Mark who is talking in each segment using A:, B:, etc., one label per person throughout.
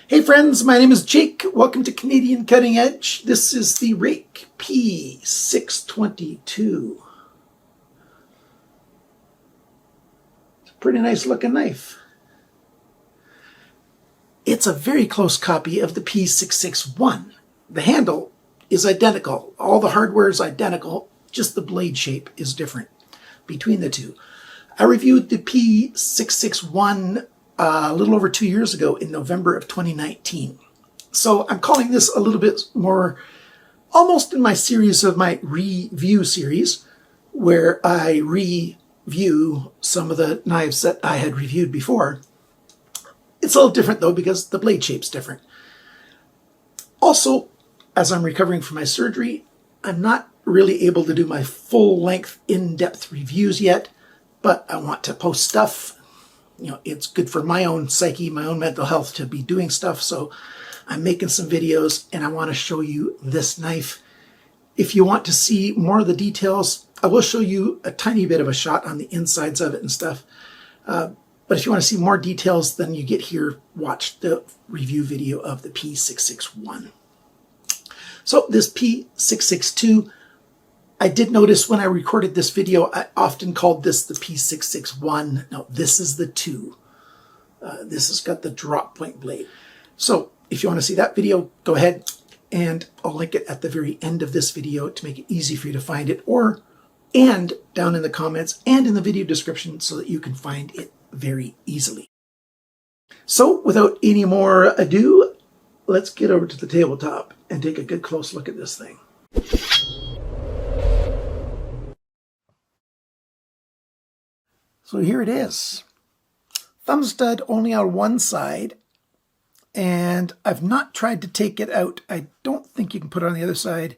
A: Hey friends, my name is Jake. Welcome to Canadian Cutting Edge. This is the Ruike P662. It's a pretty nice looking knife. It's a very close copy of the P661. The handle is identical. All the hardware is identical, just the blade shape is different between the two. I reviewed the P661 a little over 2 years ago in November of 2019. So I'm calling this a little bit more almost in my series of my review series, where I review some of the knives that I had reviewed before. It's a little different though because the blade shape's different. Also, as I'm recovering from my surgery, I'm not really able to do my full-length, in-depth reviews yet, but I want to post stuff. You know, it's good for my own psyche, my own mental health to be doing stuff. So I'm making some videos and I want to show you this knife. If you want to see more of the details, I will show you a tiny bit of a shot on the insides of it and stuff. But if you want to see more details than you get here, watch the review video of the P661. So this P662, I did notice when I recorded this video, I often called this the P661. No, this is the 2. This has got the drop point blade. So if you want to see that video, go ahead and I'll link it at the very end of this video to make it easy for you to find it, and down in the comments and in the video description so that you can find it very easily. So without any more ado, let's get over to the tabletop and take a good close look at this thing. So here it is. Thumb stud only on one side, and I've not tried to take it out. I don't think you can put it on the other side.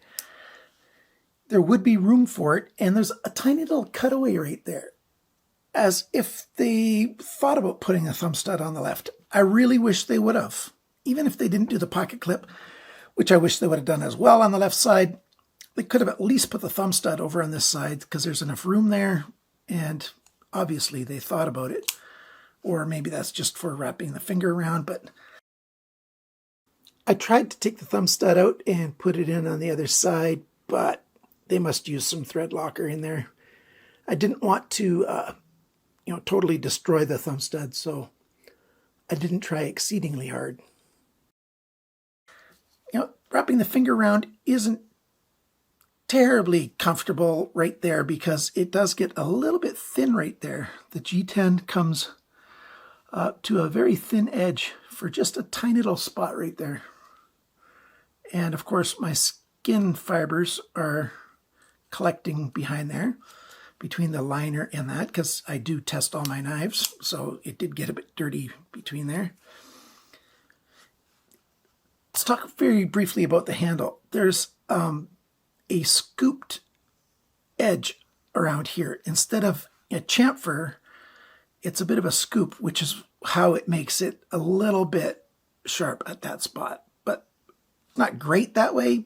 A: There would be room for it, and there's a tiny little cutaway right there, as if they thought about putting a thumb stud on the left. I really wish they would have, even if they didn't do the pocket clip, which I wish they would have done as well on the left side. They could have at least put the thumb stud over on this side because there's enough room there, and obviously they thought about it. Or maybe that's just for wrapping the finger around, but I tried to take the thumb stud out and put it in on the other side, but they must use some thread locker in there. I didn't want to totally destroy the thumb stud, so I didn't try exceedingly hard. Wrapping the finger around isn't terribly comfortable right there because it does get a little bit thin right there. The G10 comes to a very thin edge for just a tiny little spot right there. And of course my skin fibers are collecting behind there between the liner and that, because I do test all my knives, so it did get a bit dirty between there. Let's talk very briefly about the handle. There's a scooped edge around here. Instead of a chamfer, it's a bit of a scoop, which is how it makes it a little bit sharp at that spot. But not great that way,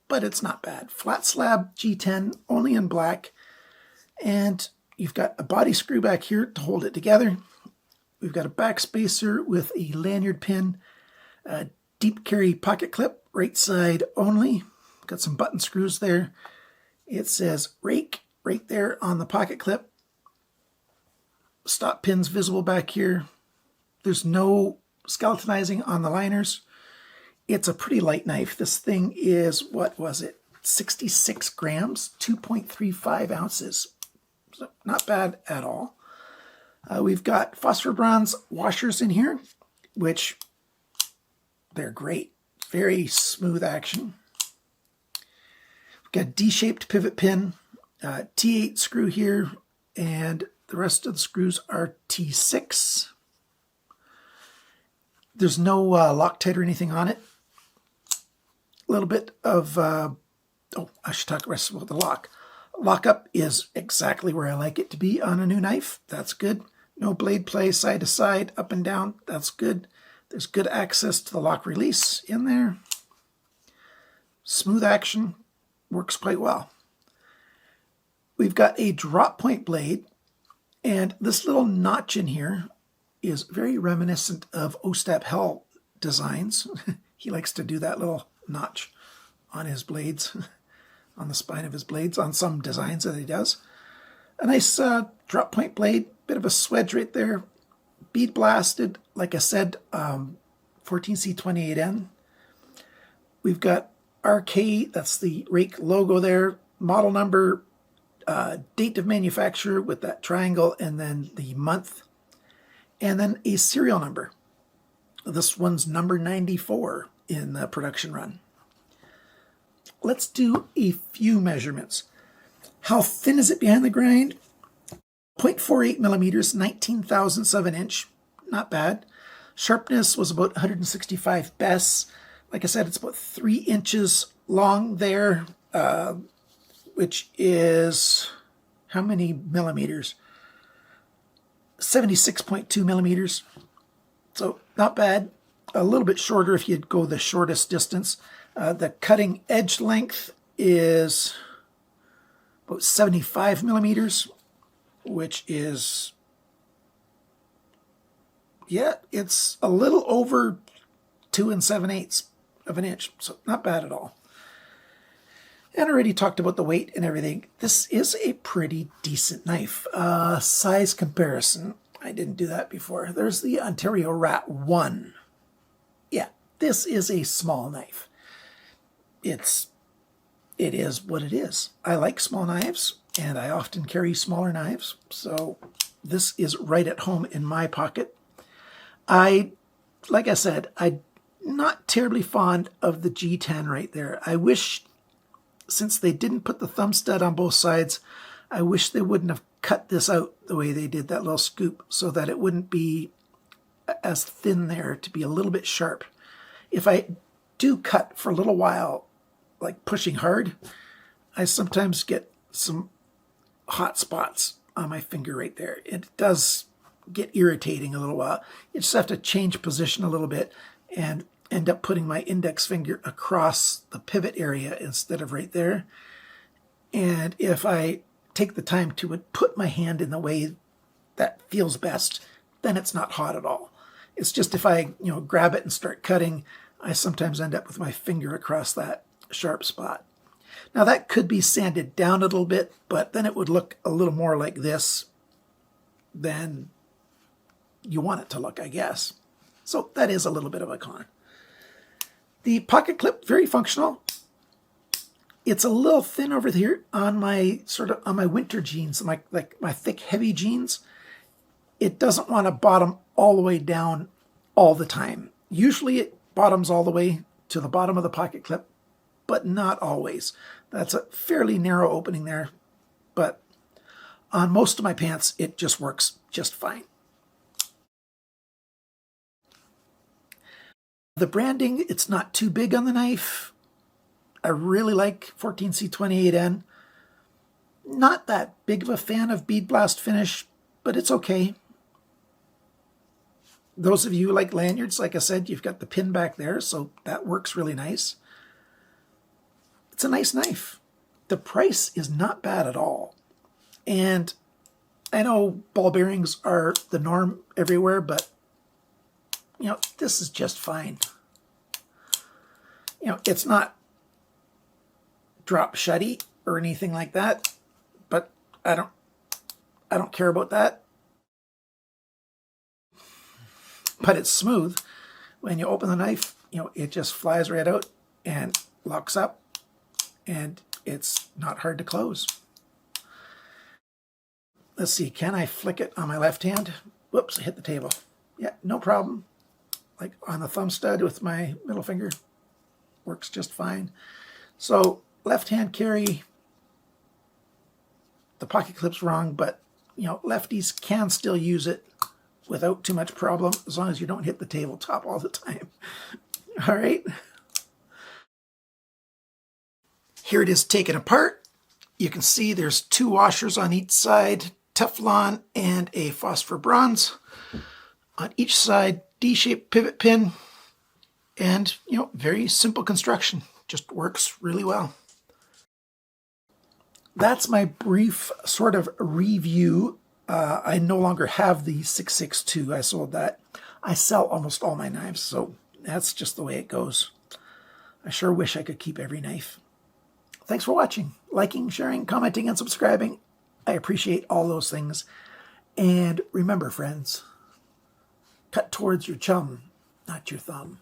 A: but it's not bad. Flat slab G10, only in black. And you've got a body screw back here to hold it together. We've got a back spacer with a lanyard pin, a deep carry pocket clip, right side only. Got some button screws there. It says Ruike right there on the pocket clip. Stop pins visible back here. There's no skeletonizing on the liners. It's a pretty light knife. This thing is, what was it? 66 grams, 2.35 ounces. So not bad at all. We've got phosphor bronze washers in here, which they're great. Very smooth action. We've got a D-shaped pivot pin, T8 screw here, and the rest of the screws are T6. There's no Loctite or anything on it. A little bit of, I should talk rest about the lock. Lockup is exactly where I like it to be on a new knife. That's good. No blade play side to side, up and down. That's good. There's good access to the lock release in there. Smooth action, works quite well. We've got a drop point blade, and this little notch in here is very reminiscent of Ostap Hell designs. He likes to do that little notch on his blades, on the spine of his blades, on some designs that he does. A nice drop point blade, bit of a swedge right there. Bead blasted, like I said, 14C28N. We've got RK, that's the Ruike logo there, model number, date of manufacture with that triangle, and then the month, and then a serial number. This one's number 94 in the production run. Let's do a few measurements. How thin is it behind the grind? 0.48 millimeters, 19,000ths of an inch. Not bad. Sharpness was about 165 bes. Like I said, it's about 3 inches long there, which is how many millimeters? 76.2 millimeters. So not bad. A little bit shorter if you'd go the shortest distance. The cutting edge length is about 75 millimeters, which is, yeah, it's a little over 2 7/8 of an inch. So not bad at all. And I already talked about the weight and everything. This is a pretty decent knife. Size comparison. I didn't do that before. There's the Ontario Rat 1. Yeah, this is a small knife. It is what it is. I like small knives, and I often carry smaller knives, so this is right at home in my pocket. Like I said, I'm not terribly fond of the G10 right there. I wish, since they didn't put the thumb stud on both sides, I wish they wouldn't have cut this out the way they did, that little scoop, so that it wouldn't be as thin there, to be a little bit sharp. If I do cut for a little while, like pushing hard, I sometimes get some hot spots on my finger right there. It does get irritating a little while. You just have to change position a little bit and end up putting my index finger across the pivot area instead of right there. And if I take the time to put my hand in the way that feels best, then it's not hot at all. It's just if I, grab it and start cutting, I sometimes end up with my finger across that sharp spot. Now that could be sanded down a little bit, but then it would look a little more like this than you want it to look, I guess. So that is a little bit of a con. The pocket clip, very functional. It's a little thin over here on my winter jeans, my thick, heavy jeans. It doesn't want to bottom all the way down all the time. Usually it bottoms all the way to the bottom of the pocket clip, but not always. That's a fairly narrow opening there, but on most of my pants, it just works just fine. The branding, it's not too big on the knife. I really like 14C28N. Not that big of a fan of bead blast finish, but it's okay. Those of you who like lanyards, like I said, you've got the pin back there, so that works really nice. It's a nice knife. The price is not bad at all. And I know ball bearings are the norm everywhere, but this is just fine. It's not drop shutty or anything like that, but I don't care about that. But it's smooth. When you open the knife, it just flies right out and locks up, and it's not hard to close. Let's see, can I flick it on my left hand? Whoops, I hit the table. Yeah, no problem. Like on the thumb stud with my middle finger, works just fine. So left hand carry, the pocket clip's wrong, but lefties can still use it without too much problem, as long as you don't hit the tabletop all the time. All right. Here it is taken apart. You can see there's 2 washers on each side, Teflon and a phosphor bronze. On each side, D-shaped pivot pin, and very simple construction. Just works really well. That's my brief sort of review. I no longer have the 662. I sold that. I sell almost all my knives, so That's just the way it goes. I sure wish I could keep every knife. Thanks for watching, liking, sharing, commenting, and subscribing. I appreciate all those things. And remember, friends, cut towards your chum, not your thumb.